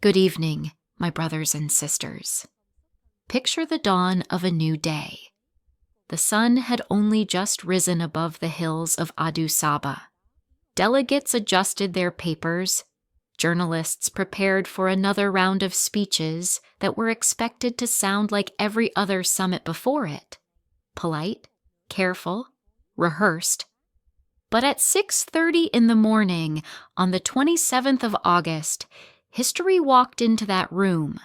Good evening, my brothers and sisters. Picture the dawn of a new day. The sun had only just risen above the hills of Addis Ababa. Delegates adjusted their papers. Journalists prepared for another round of speeches that were expected to sound like every other summit before it. Polite, careful, rehearsed. But at 6:30 in the morning, on the 27th of August, history walked into that room.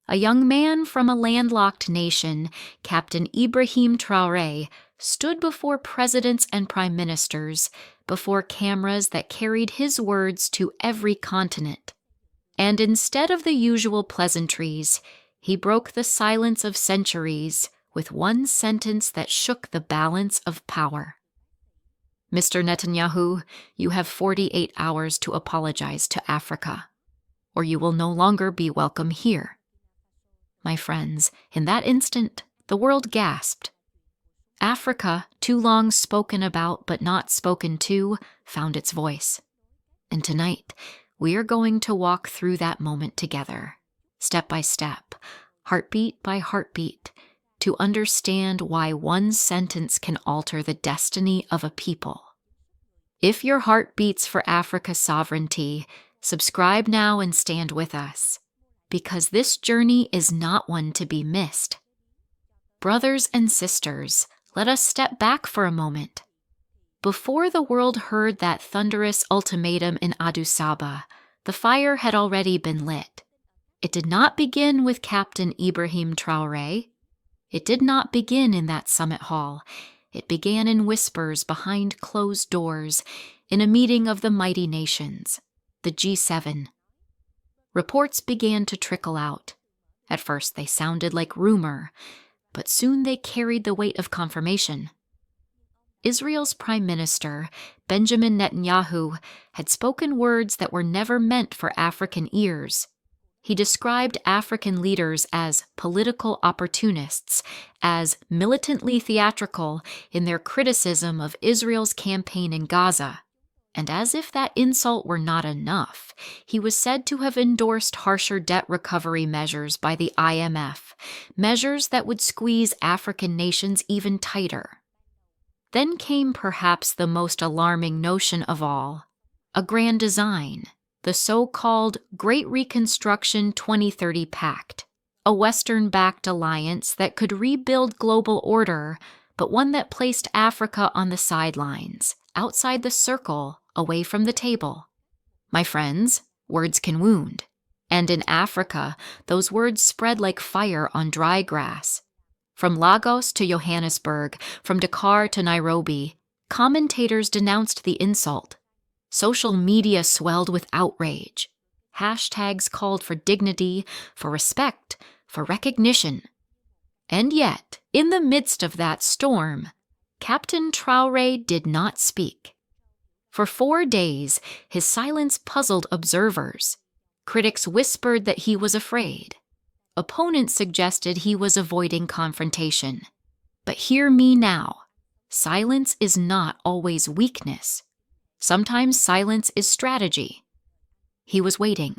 A young man from a landlocked nation, Captain Ibrahim Traoré, stood before presidents and prime ministers, before cameras that carried his words to every continent. And instead of the usual pleasantries, he broke the silence of centuries with one sentence that shook the balance of power. Mr. Netanyahu, you have 48 hours to apologize to Africa, or you will no longer be welcome here. My friends, in that instant, the world gasped. Africa, too long spoken about but not spoken to, found its voice. And tonight, we are going to walk through that moment together, step by step, heartbeat by heartbeat, to understand why one sentence can alter the destiny of a people. If your heart beats for Africa's sovereignty, subscribe now and stand with us, because this journey is not one to be missed. Brothers and sisters, let us step back for a moment. Before the world heard that thunderous ultimatum in Addis Ababa, the fire had already been lit. It did not begin with Captain Ibrahim Traoré. It did not begin in that summit hall. It began in whispers behind closed doors, in a meeting of the mighty nations, the G7. Reports began to trickle out. At first they sounded like rumor, but soon they carried the weight of confirmation. Israel's Prime Minister, Benjamin Netanyahu, had spoken words that were never meant for African ears. He described African leaders as political opportunists, as militantly theatrical in their criticism of Israel's campaign in Gaza. And as if that insult were not enough, he was said to have endorsed harsher debt recovery measures by the IMF, measures that would squeeze African nations even tighter. Then came perhaps the most alarming notion of all, a grand design. The so-called Great Reconstruction 2030 Pact, a Western-backed alliance that could rebuild global order, but one that placed Africa on the sidelines, outside the circle, away from the table. My friends, words can wound. And in Africa, those words spread like fire on dry grass. From Lagos to Johannesburg, from Dakar to Nairobi, commentators denounced the insult. Social media swelled with outrage. Hashtags called for dignity, for respect, for recognition. And yet, in the midst of that storm, Captain Traoré did not speak. For 4 days, his silence puzzled observers. Critics whispered that he was afraid. Opponents suggested he was avoiding confrontation. But hear me now. Silence is not always weakness. Sometimes silence is strategy. He was waiting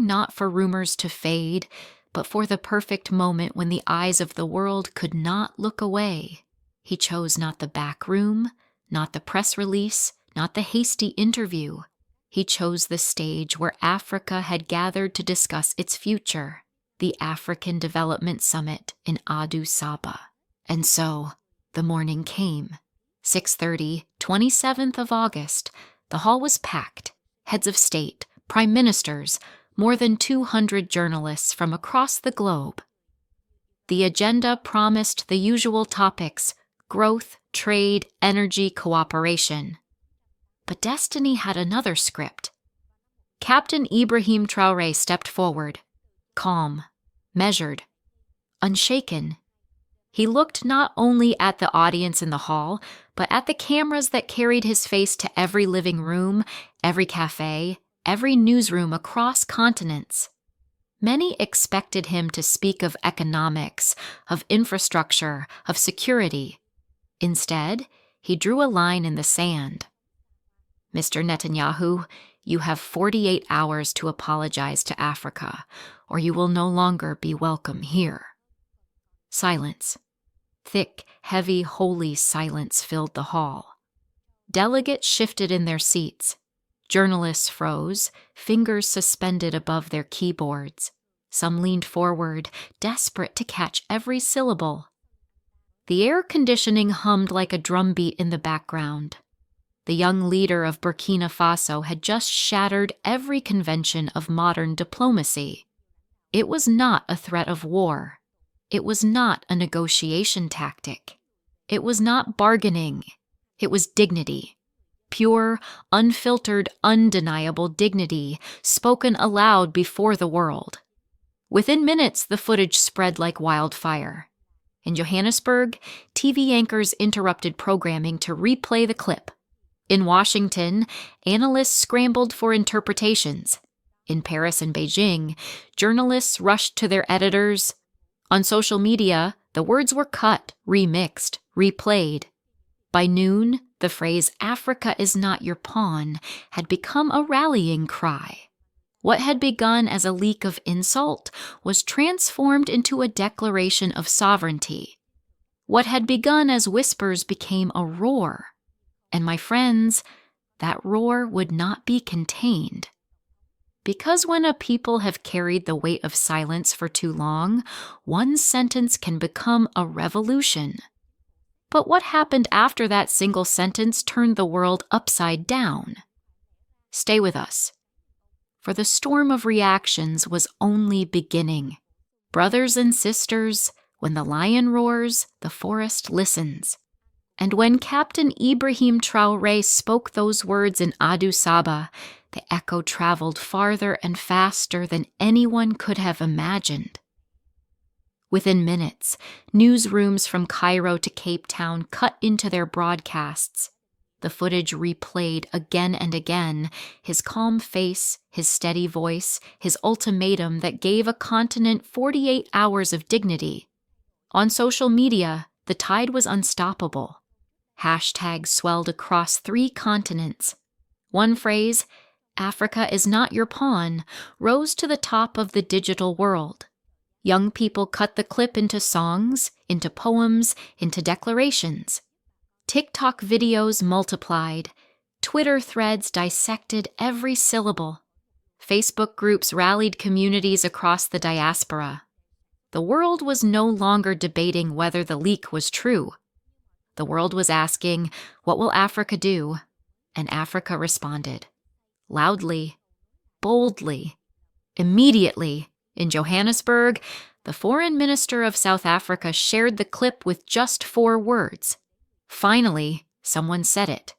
not for rumors to fade, but for the perfect moment when the eyes of the world could not look away. He chose not the back room, not the press release, not the hasty interview. He chose the stage where Africa had gathered to discuss its future, the African Development Summit in Addis Ababa. And so, the morning came. 6:30, 27th of August, the hall was packed. Heads of state, prime ministers, more than 200 journalists from across the globe. The agenda promised the usual topics: growth, trade, energy, cooperation. But destiny had another script. Captain Ibrahim Traoré stepped forward, calm, measured, unshaken. He looked not only at the audience in the hall, but at the cameras that carried his face to every living room, every cafe, every newsroom across continents. Many expected him to speak of economics, of infrastructure, of security. Instead, he drew a line in the sand. Mr. Netanyahu, You have 48 hours to apologize to Africa, or you will no longer be welcome here. Silence. Thick, heavy, holy silence filled the hall. Delegates shifted in their seats. Journalists froze, fingers suspended above their keyboards. Some leaned forward, desperate to catch every syllable. The air conditioning hummed like a drumbeat in the background. The young leader of Burkina Faso had just shattered every convention of modern diplomacy. It was not a threat of war. It was not a negotiation tactic. It was not bargaining. It was dignity. Pure, unfiltered, undeniable dignity, spoken aloud before the world. Within minutes, the footage spread like wildfire. In Johannesburg, TV anchors interrupted programming to replay the clip. In Washington, analysts scrambled for interpretations. In Paris and Beijing, journalists rushed to their editors. On social media, the words were cut, remixed, replayed. By noon, the phrase "Africa is not your pawn" had become a rallying cry. What had begun as a leak of insult was transformed into a declaration of sovereignty. What had begun as whispers became a roar. And my friends, that roar would not be contained. Because when a people have carried the weight of silence for too long, one sentence can become a revolution. But what happened after that single sentence turned the world upside down? Stay with us, for the storm of reactions was only beginning. Brothers and sisters, when the lion roars, the forest listens. And when Captain Ibrahim Traoré spoke those words in Addis Ababa, the echo traveled farther and faster than anyone could have imagined. Within minutes, newsrooms from Cairo to Cape Town cut into their broadcasts. The footage replayed again and again, his calm face, his steady voice, his ultimatum that gave a continent 48 hours of dignity. On social media, the tide was unstoppable. Hashtags swelled across 3 continents. One phrase, "Africa is not your pawn," rose to the top of the digital world. Young people cut the clip into songs, into poems, into declarations. TikTok videos multiplied. Twitter threads dissected every syllable. Facebook groups rallied communities across the diaspora. The world was no longer debating whether the leak was true. The world was asking, what will Africa do? And Africa responded. Loudly, boldly, immediately. In Johannesburg, the foreign minister of South Africa shared the clip with just 4 words. Finally, someone said it.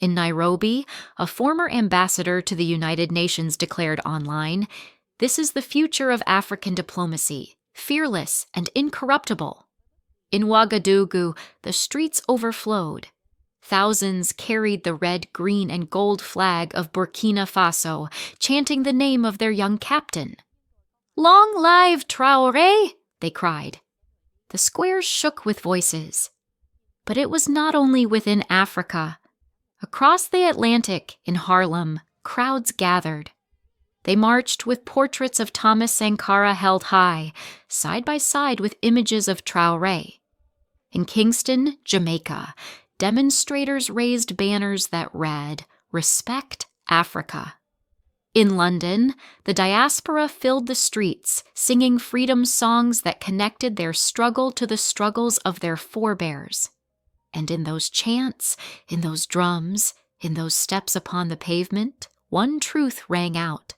In Nairobi, a former ambassador to the United Nations declared online, "This is the future of African diplomacy, fearless and incorruptible." In Ouagadougou, the streets overflowed. Thousands carried the red, green, and gold flag of Burkina Faso, chanting the name of their young captain. "Long live Traoré!" they cried. The squares shook with voices. But it was not only within Africa. Across the Atlantic, in Harlem, crowds gathered. They marched with portraits of Thomas Sankara held high, side by side with images of Traoré. In Kingston, Jamaica, demonstrators raised banners that read, "Respect Africa." In London, the diaspora filled the streets, singing freedom songs that connected their struggle to the struggles of their forebears. And in those chants, in those drums, in those steps upon the pavement, one truth rang out.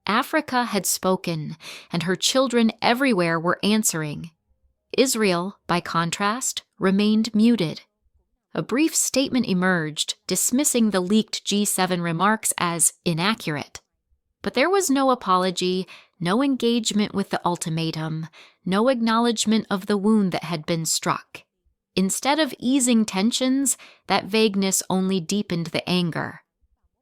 Africa had spoken, and her children everywhere were answering. Israel, by contrast, remained muted. A brief statement emerged, dismissing the leaked G7 remarks as inaccurate. But there was no apology, no engagement with the ultimatum, no acknowledgement of the wound that had been struck. Instead of easing tensions, that vagueness only deepened the anger.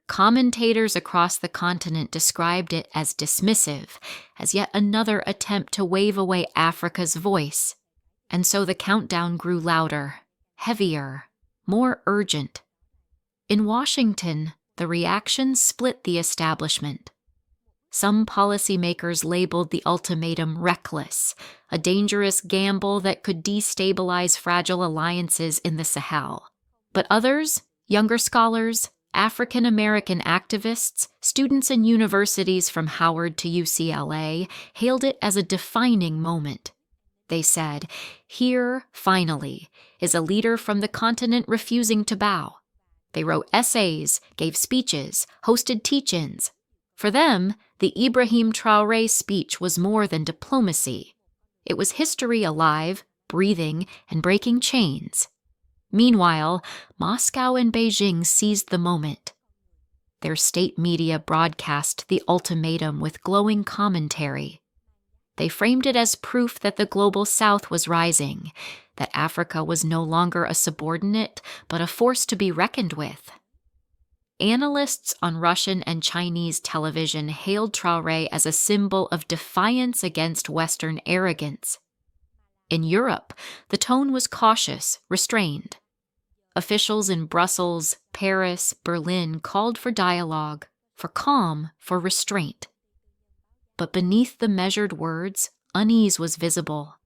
Commentators across the continent described it as dismissive, as yet another attempt to wave away Africa's voice. And so the countdown grew louder, heavier, more urgent. In Washington, The reaction split the establishment. Some policymakers labeled the ultimatum reckless, a dangerous gamble that could destabilize fragile alliances in the Sahel. But others, younger scholars, African American activists, students in universities from Howard to UCLA, hailed it as a defining moment. They said, "Here, finally, is a leader from the continent refusing to bow." They wrote essays, gave speeches, hosted teach-ins. For them, the Ibrahim Traoré speech was more than diplomacy. It was history alive, breathing, and breaking chains. Meanwhile, Moscow and Beijing seized the moment. Their state media broadcast the ultimatum with glowing commentary. They framed it as proof that the global South was rising, that Africa was no longer a subordinate, but a force to be reckoned with. Analysts on Russian and Chinese television hailed Traoré as a symbol of defiance against Western arrogance. In Europe, the tone was cautious, restrained. Officials in Brussels, Paris, Berlin called for dialogue, for calm, for restraint. But beneath the measured words, unease was visible.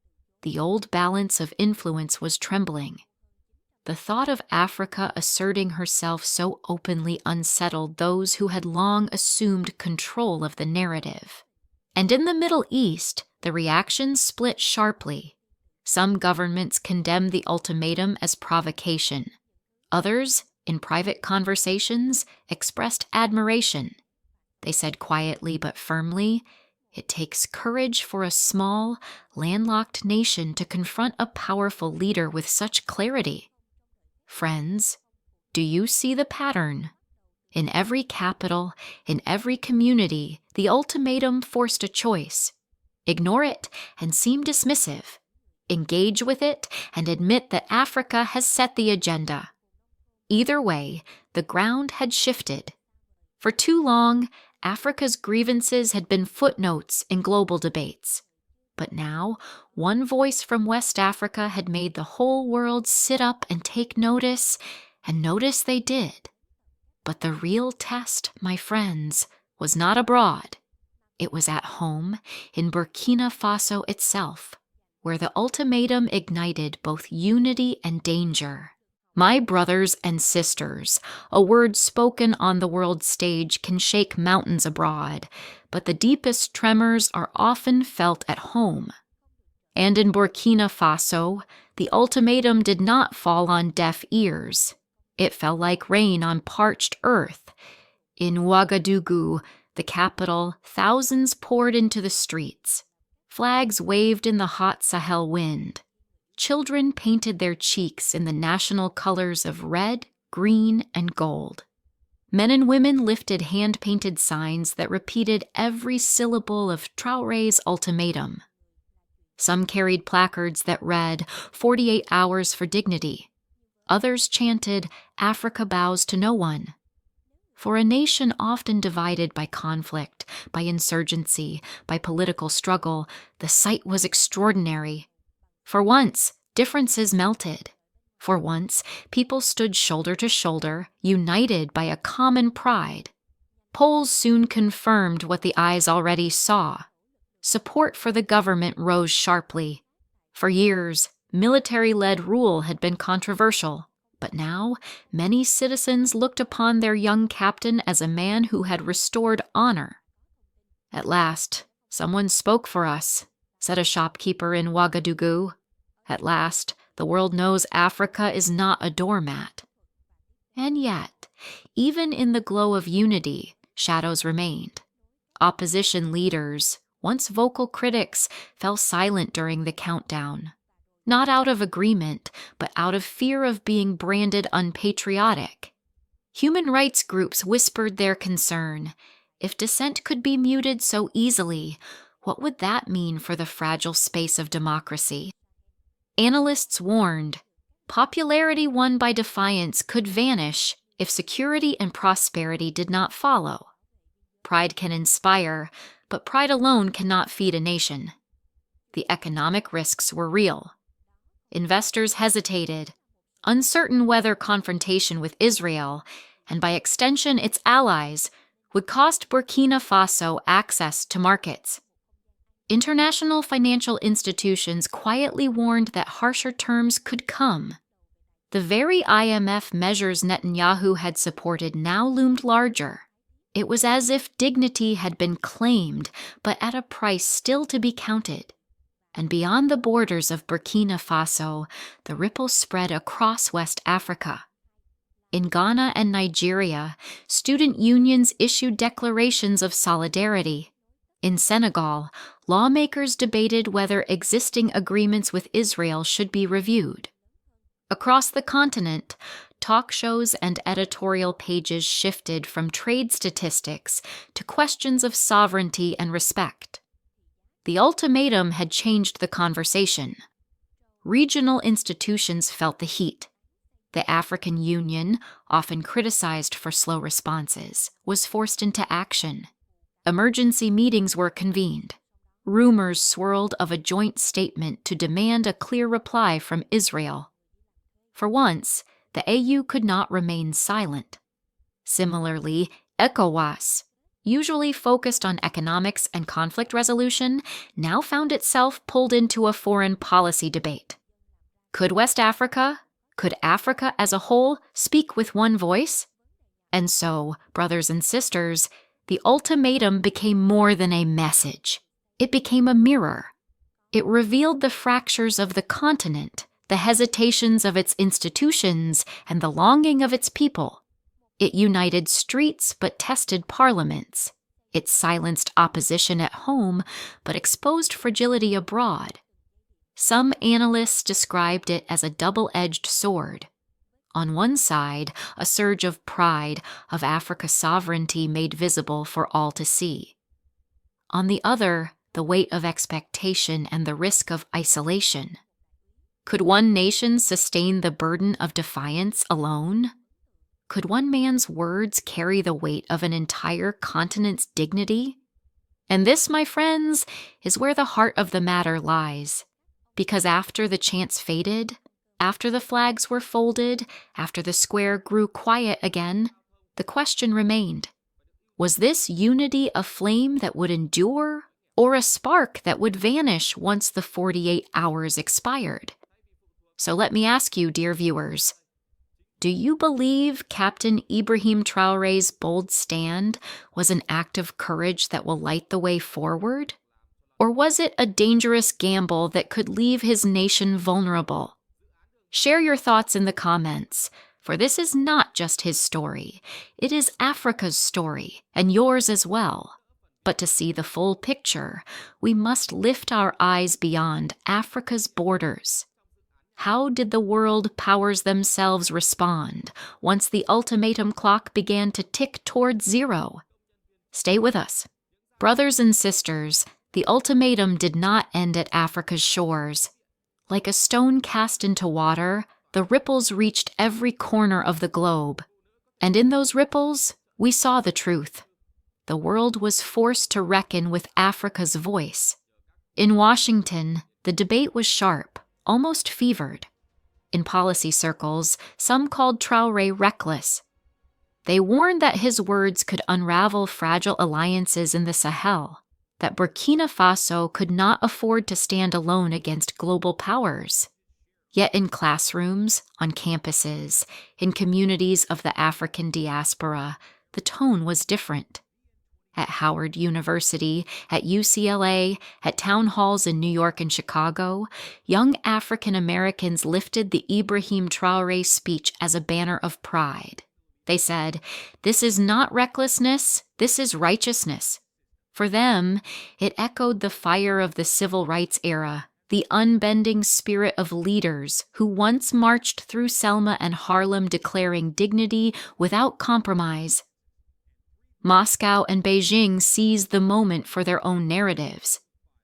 The old balance of influence was trembling. The thought of Africa asserting herself so openly unsettled those who had long assumed control of the narrative. And in the Middle East, the reaction split sharply. Some governments condemned the ultimatum as provocation. Others, in private conversations, expressed admiration. They said quietly but firmly, "It takes courage for a small, landlocked nation to confront a powerful leader with such clarity." Friends, do you see the pattern? In every capital, in every community, the ultimatum forced a choice. Ignore it and seem dismissive. Engage with it and admit that Africa has set the agenda. Either way, the ground had shifted. For too long, Africa's grievances had been footnotes in global debates. But now, one voice from West Africa had made the whole world sit up and take notice, and notice they did. But the real test, my friends, was not abroad. It was at home, in Burkina Faso itself, where the ultimatum ignited both unity and danger. My brothers and sisters, a word spoken on the world stage can shake mountains abroad, but the deepest tremors are often felt at home. And in Burkina Faso, the ultimatum did not fall on deaf ears. It fell like rain on parched earth. In Ouagadougou, the capital, thousands poured into the streets. Flags waved in the hot Sahel wind. Children painted their cheeks in the national colors of red, green, and gold. Men and women lifted hand-painted signs that repeated every syllable of Traoré's ultimatum. Some carried placards that read, 48 hours for dignity. Others chanted, Africa bows to no one. For a nation often divided by conflict, by insurgency, by political struggle, the sight was extraordinary. For once, differences melted. For once, people stood shoulder to shoulder, united by a common pride. Polls soon confirmed what the eyes already saw. Support for the government rose sharply. For years, military-led rule had been controversial, but now many citizens looked upon their young captain as a man who had restored honor. "At last, someone spoke for us," said a shopkeeper in Ouagadougou. "At last, the world knows Africa is not a doormat." And yet, even in the glow of unity, shadows remained. Opposition leaders, once vocal critics, fell silent during the countdown. Not out of agreement, but out of fear of being branded unpatriotic. Human rights groups whispered their concern. If dissent could be muted so easily, what would that mean for the fragile space of democracy? Analysts warned, popularity won by defiance could vanish if security and prosperity did not follow. Pride can inspire, but pride alone cannot feed a nation. The economic risks were real. Investors hesitated, uncertain whether confrontation with Israel, and by extension its allies, would cost Burkina Faso access to markets. International financial institutions quietly warned that harsher terms could come. The very IMF measures Netanyahu had supported now loomed larger. It was as if dignity had been claimed, but at a price still to be counted. And beyond the borders of Burkina Faso, the ripples spread across West Africa. In Ghana and Nigeria, student unions issued declarations of solidarity. In Senegal, lawmakers debated whether existing agreements with Israel should be reviewed. Across the continent, talk shows and editorial pages shifted from trade statistics to questions of sovereignty and respect. The ultimatum had changed the conversation. Regional institutions felt the heat. The African Union, often criticized for slow responses, was forced into action. Emergency meetings were convened. Rumors swirled of a joint statement to demand a clear reply from Israel. For once, the AU could not remain silent. Similarly, ECOWAS, usually focused on economics and conflict resolution, now found itself pulled into a foreign policy debate. Could West Africa, could Africa as a whole speak with one voice? And so, brothers and sisters, the ultimatum became more than a message. It became a mirror. It revealed the fractures of the continent, the hesitations of its institutions, and the longing of its people. It united streets but tested parliaments. It silenced opposition at home but exposed fragility abroad. Some analysts described it as a double-edged sword. On one side, a surge of pride of Africa's sovereignty made visible for all to see. On the other, the weight of expectation and the risk of isolation. Could one nation sustain the burden of defiance alone? Could one man's words carry the weight of an entire continent's dignity? And this, my friends, is where the heart of the matter lies. Because after the chants faded, after the flags were folded, after the square grew quiet again, the question remained. Was this unity a flame that would endure, or a spark that would vanish once the 48 hours expired? So let me ask you, dear viewers, do you believe Captain Ibrahim Traoré's bold stand was an act of courage that will light the way forward? Or was it a dangerous gamble that could leave his nation vulnerable? Share your thoughts in the comments, for this is not just his story. It is Africa's story, and yours as well. But to see the full picture, we must lift our eyes beyond Africa's borders. How did the world powers themselves respond once the ultimatum clock began to tick toward zero? Stay with us. Brothers and sisters, the ultimatum did not end at Africa's shores. Like a stone cast into water, the ripples reached every corner of the globe. And in those ripples, we saw the truth. The world was forced to reckon with Africa's voice. In Washington, the debate was sharp, almost fevered. In policy circles, some called Traoré reckless. They warned that his words could unravel fragile alliances in the Sahel, that Burkina Faso could not afford to stand alone against global powers. Yet in classrooms, on campuses, in communities of the African diaspora, the tone was different. At Howard University, at UCLA, at town halls in New York and Chicago, young African Americans lifted the Ibrahim Traoré speech as a banner of pride. They said, "This is not recklessness, this is righteousness." For them, it echoed the fire of the civil rights era, the unbending spirit of leaders who once marched through Selma and Harlem declaring dignity without compromise. Moscow and Beijing seized the moment for their own narratives.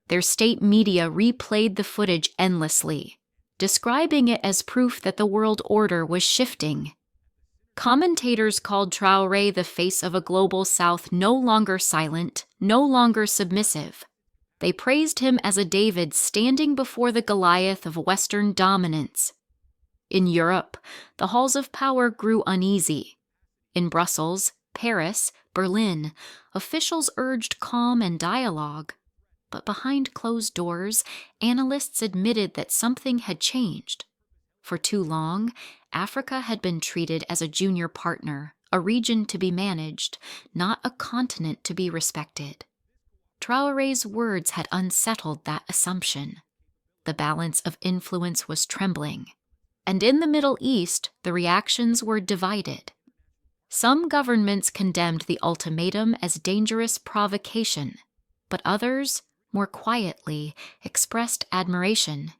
Their state media replayed the footage endlessly, describing it as proof that the world order was shifting. Commentators called Traoré the face of a global South no longer silent, no longer submissive. They praised him as a David standing before the Goliath of Western dominance. In Europe, the halls of power grew uneasy. In Brussels, Paris, Berlin, officials urged calm and dialogue. But behind closed doors, analysts admitted that something had changed. For too long, Africa had been treated as a junior partner, a region to be managed, not a continent to be respected. Traoré's words had unsettled that assumption. The balance of influence was trembling. And in the Middle East, the reactions were divided. Some governments condemned the ultimatum as dangerous provocation, but others, more quietly, expressed admiration.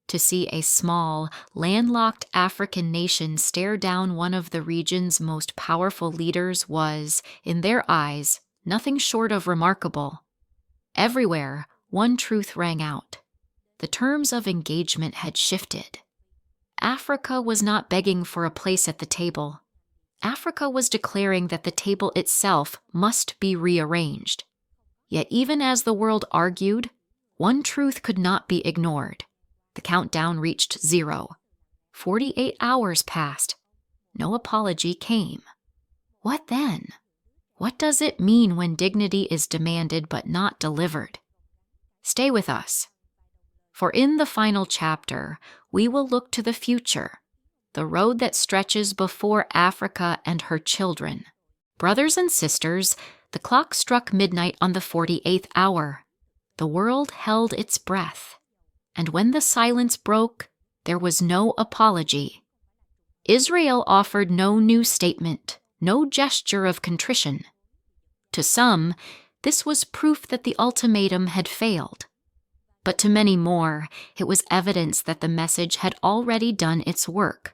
To see a small, landlocked African nation stare down one of the region's most powerful leaders was, in their eyes, nothing short of remarkable. Everywhere, one truth rang out. The terms of engagement had shifted. Africa was not begging for a place at the table. Africa was declaring that the table itself must be rearranged. Yet even as the world argued, one truth could not be ignored. The countdown reached 0. 48 hours passed. No apology came. What then? What does it mean when dignity is demanded but not delivered? Stay with us. For in the final chapter, we will look to the future, the road that stretches before Africa and her children. Brothers and sisters, the clock struck midnight on the 48th hour. The world held its breath. And when the silence broke, there was no apology. Israel offered no new statement, no gesture of contrition. To some, this was proof that the ultimatum had failed. But to many more, it was evidence that the message had already done its work.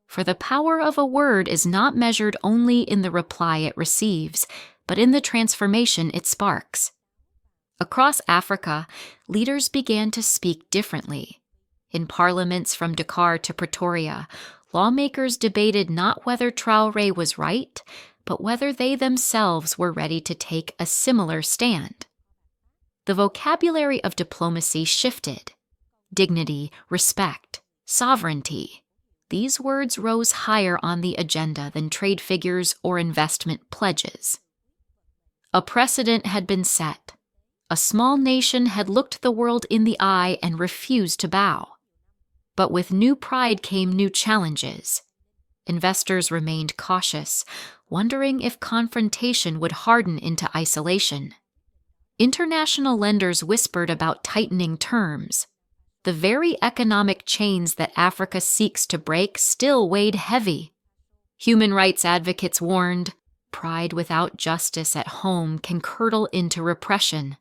For the power of a word is not measured only in the reply it receives, but in the transformation it sparks. Across Africa, leaders began to speak differently. In parliaments from Dakar to Pretoria, lawmakers debated not whether Traoré was right, but whether they themselves were ready to take a similar stand. The vocabulary of diplomacy shifted. Dignity, respect, sovereignty. These words rose higher on the agenda than trade figures or investment pledges. A precedent had been set. A small nation had looked the world in the eye and refused to bow. But with new pride came new challenges. Investors remained cautious, wondering if confrontation would harden into isolation. International lenders whispered about tightening terms. The very economic chains that Africa seeks to break still weighed heavy. Human rights advocates warned, pride without justice at home can curdle into repression.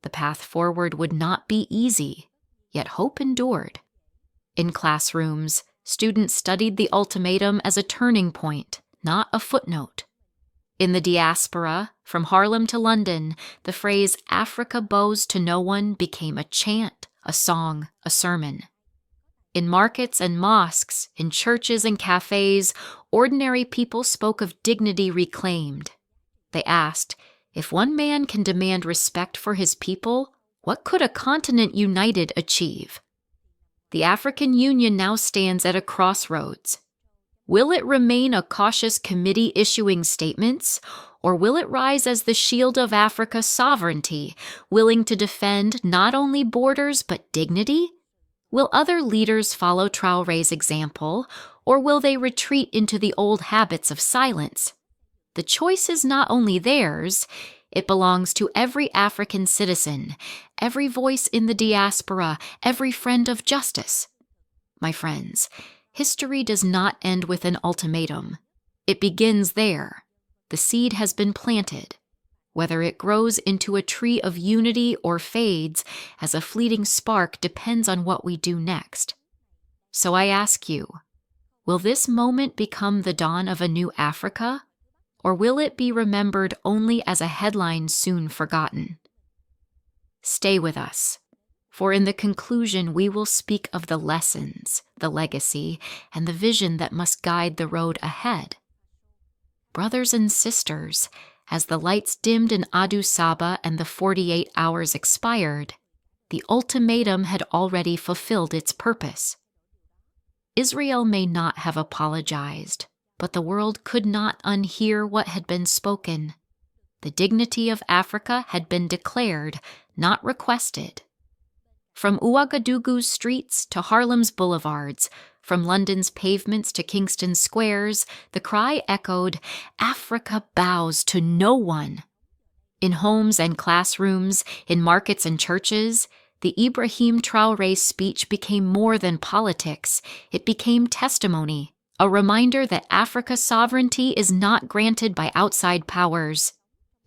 The path forward would not be easy, yet hope endured. In classrooms, students studied the ultimatum as a turning point, not a footnote. In the diaspora, from Harlem to London, the phrase "Africa bows to no one" became a chant, a song, a sermon. In markets and mosques, in churches and cafes, ordinary people spoke of dignity reclaimed. They asked, if one man can demand respect for his people, what could a continent united achieve? The African Union now stands at a crossroads. Will it remain a cautious committee issuing statements, or will it rise as the shield of Africa's sovereignty, willing to defend not only borders but dignity? Will other leaders follow Traoré's example, or will they retreat into the old habits of silence? The choice is not only theirs, it belongs to every African citizen, every voice in the diaspora, every friend of justice. My friends, history does not end with an ultimatum. It begins there. The seed has been planted. Whether it grows into a tree of unity or fades as a fleeting spark depends on what we do next. So I ask you, will this moment become the dawn of a new Africa, or will it be remembered only as a headline soon forgotten? Stay with us. For in the conclusion, we will speak of the lessons, the legacy, and the vision that must guide the road ahead. Brothers and sisters, as the lights dimmed in Addis Ababa and the 48 hours expired, the ultimatum had already fulfilled its purpose. Israel may not have apologized, But the world could not unhear what had been spoken. The dignity of Africa had been declared, not requested. From Ouagadougou's streets to Harlem's boulevards, from London's pavements to Kingston's squares, the cry echoed, "Africa bows to no one." In homes and classrooms, in markets and churches, the Ibrahim Traoré speech became more than politics. It became testimony, a reminder that Africa's sovereignty is not granted by outside powers.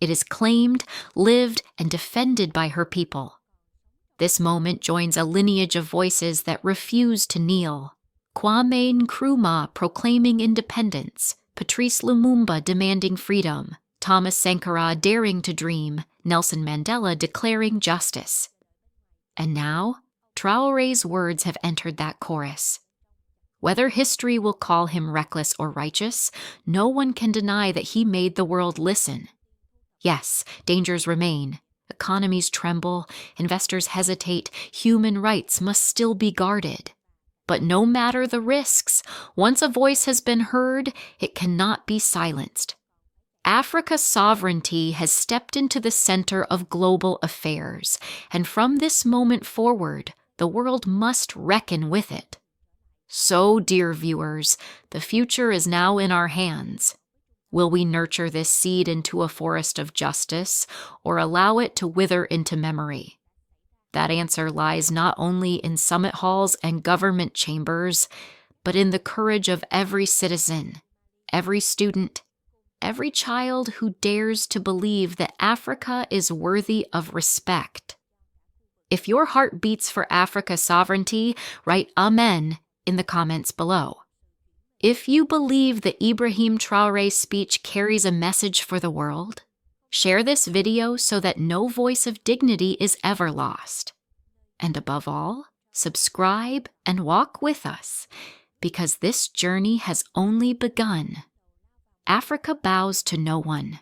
It is claimed, lived, and defended by her people. This moment joins a lineage of voices that refuse to kneel. Kwame Nkrumah proclaiming independence, Patrice Lumumba demanding freedom, Thomas Sankara daring to dream, Nelson Mandela declaring justice. And now, Traoré's words have entered that chorus. Whether history will call him reckless or righteous, no one can deny that he made the world listen. Yes, dangers remain. Economies tremble, investors hesitate, human rights must still be guarded. But no matter the risks, once a voice has been heard, it cannot be silenced. Africa's sovereignty has stepped into the center of global affairs, and from this moment forward, the world must reckon with it. So, dear viewers, the future is now in our hands. Will we nurture this seed into a forest of justice, or allow it to wither into memory? That answer lies not only in summit halls and government chambers, but in the courage of every citizen, every student, every child who dares to believe that Africa is worthy of respect. If your heart beats for Africa's sovereignty, write Amen in the comments below. If you believe that Ibrahim Traoré's speech carries a message for the world, share this video so that no voice of dignity is ever lost. And above all, subscribe and walk with us, because this journey has only begun. Africa bows to no one.